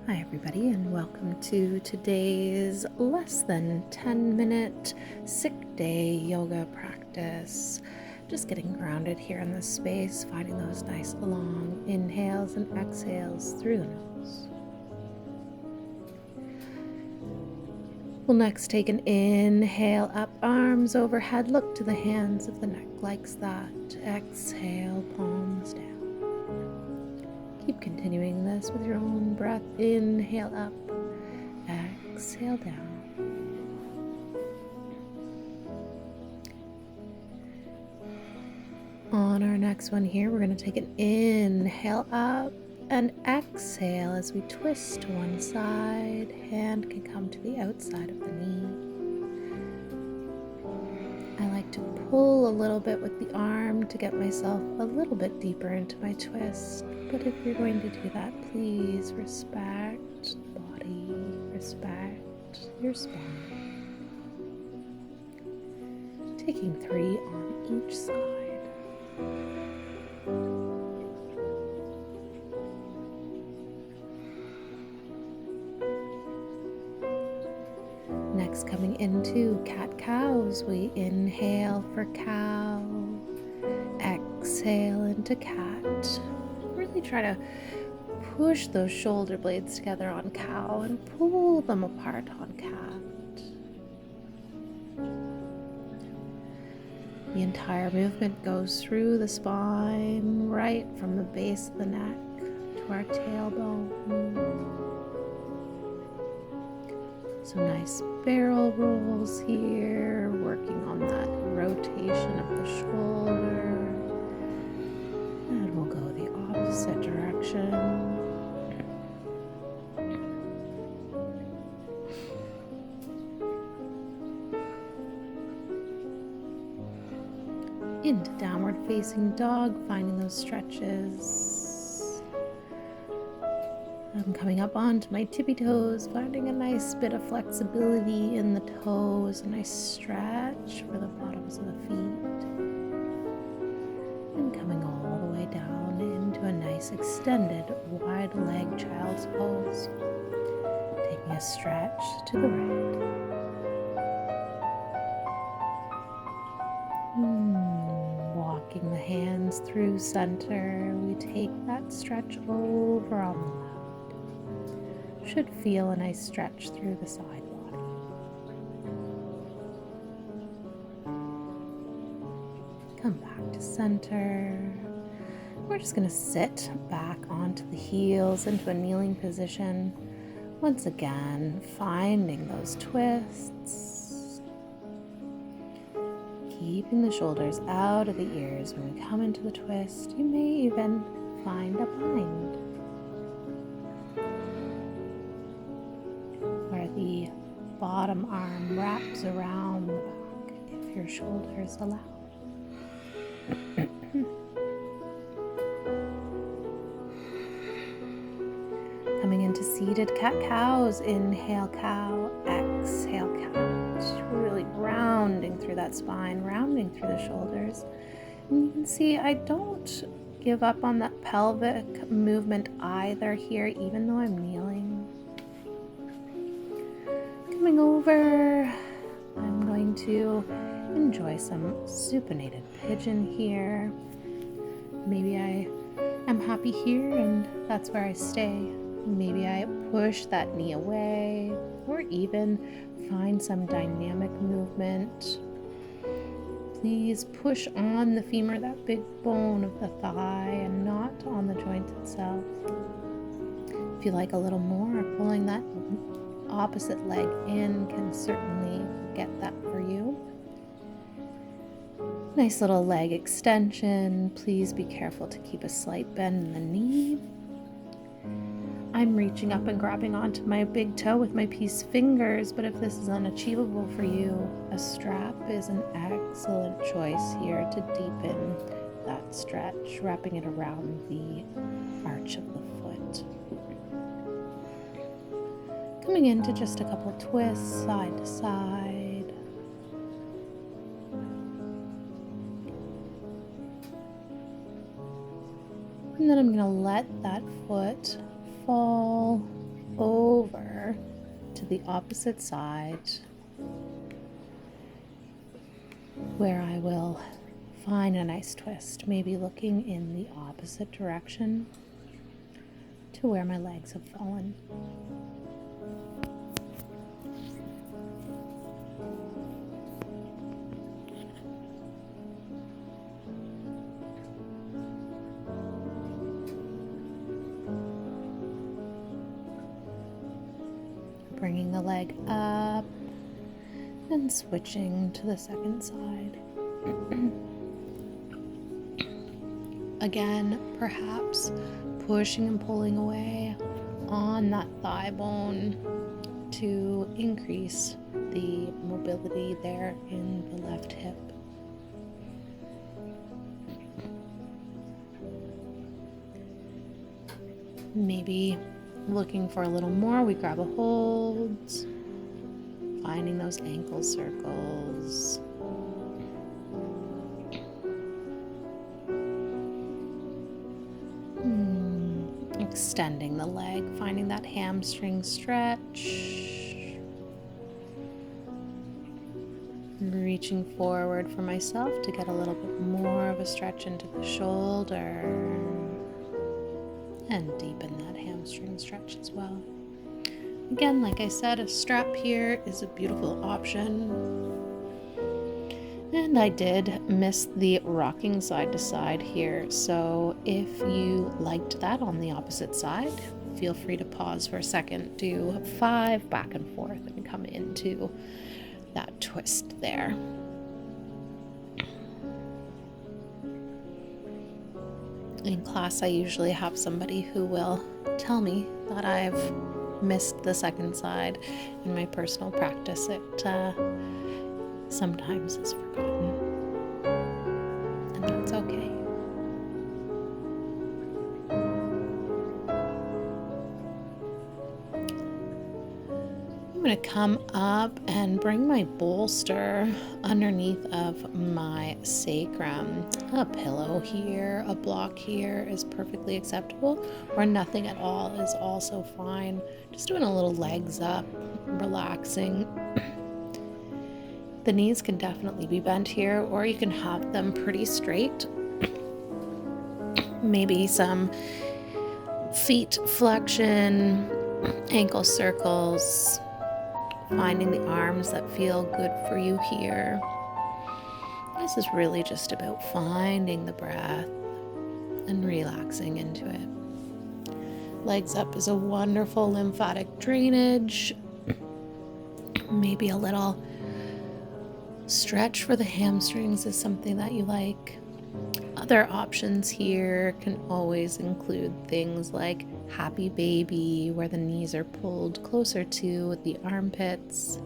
Hi everybody, and welcome to today's less than 10-minute sick day yoga practice. Just getting grounded here in this space, finding those nice long inhales and exhales through the nose. We'll next take an inhale up, arms overhead, look to the hands of the neck like that. Exhale, palms down. Keep continuing this with your own breath. Inhale up, exhale down. On our next one here, we're going to take an inhale up and exhale as we twist to one side. Hand can come to the outside of the knee. I like to pull a little bit with the arm to get myself a little bit deeper into my twist. But if you're going to do that, please respect the body, respect your spine. Taking 3 on each side. Next, coming into cat-cows, we inhale for cow, exhale into cat. Really try to push those shoulder blades together on cow and pull them apart on cat. The entire movement goes through the spine, right from the base of the neck to our tailbone. Some nice barrel rolls here, working on that rotation of the shoulder. And we'll go the opposite direction. Into downward facing dog, finding those stretches. I'm coming up onto my tippy toes, finding a nice bit of flexibility in the toes, a nice stretch for the bottoms of the feet. And coming all the way down into a nice extended wide leg child's pose. Taking a stretch to the right. Walking the hands through center, we take that stretch over on the left. Should feel a nice stretch through the side body. Come back to center. We're just going to sit back onto the heels into a kneeling position. Once again, finding those twists. Keeping the shoulders out of the ears when we come into the twist. You may even find a bind, where the bottom arm wraps around the back if your shoulders allow. Coming into seated cat-cows, inhale cow, exhale cat. Really rounding through that spine, rounding through the shoulders. And you can see I don't give up on that pelvic movement either here, even though I'm kneeling. Coming over, I'm going to enjoy some supinated pigeon here. Maybe I am happy here and that's where I stay. Maybe I push that knee away, or even find some dynamic movement. Please push on the femur, that big bone of the thigh, and not on the joint itself. If you like a little more, pulling that opposite leg in can certainly get that for you. Nice little leg extension. Please be careful to keep a slight bend in the knee. I'm reaching up and grabbing onto my big toe with my peace fingers, but if this is unachievable for you, a strap is an excellent choice here to deepen that stretch, wrapping it around the arch of the foot. Coming into just a couple twists, side to side. And then I'm going to let that foot fall over to the opposite side, where I will find a nice twist, maybe looking in the opposite direction to where my legs have fallen. Bringing the leg up and switching to the second side. Again, perhaps pushing and pulling away on that thigh bone to increase the mobility there in the left hip. Maybe looking for a little more, we grab a hold, finding those ankle circles. Extending the leg, finding that hamstring stretch. Reaching forward for myself to get a little bit more of a stretch into the shoulder. And deepen that hamstring stretch as well. Again, like I said, a strap here is a beautiful option. And I did miss the rocking side to side here, so if you liked that on the opposite side, feel free to pause for a second, do 5 back and forth and come into that twist there. In class, I usually have somebody who will tell me that I've missed the second side. In my personal practice, it sometimes is forgotten, and that's okay. I'm going to come up and bring my bolster underneath of my sacrum. A pillow here, a block here is perfectly acceptable, or nothing at all is also fine. Just doing a little legs up, relaxing. The knees can definitely be bent here, or you can have them pretty straight. Maybe some feet flexion, ankle circles, finding the arms that feel good for you here. This is really just about finding the breath and relaxing into it. Legs up is a wonderful lymphatic drainage. Maybe a little stretch for the hamstrings is something that you like. Other options here can always include things like happy baby, where the knees are pulled closer to the armpits.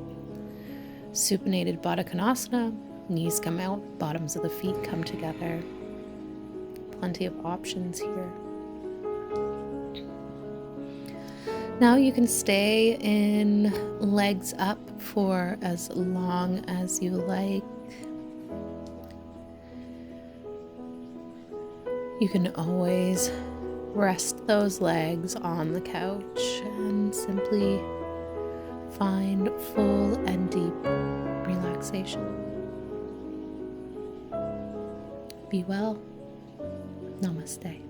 Supinated Baddha Konasana, knees come out, bottoms of the feet come together. Plenty of options here. Now you can stay in legs up for as long as you like. You can always rest those legs on the couch and simply find full and deep relaxation. Be well. Namaste.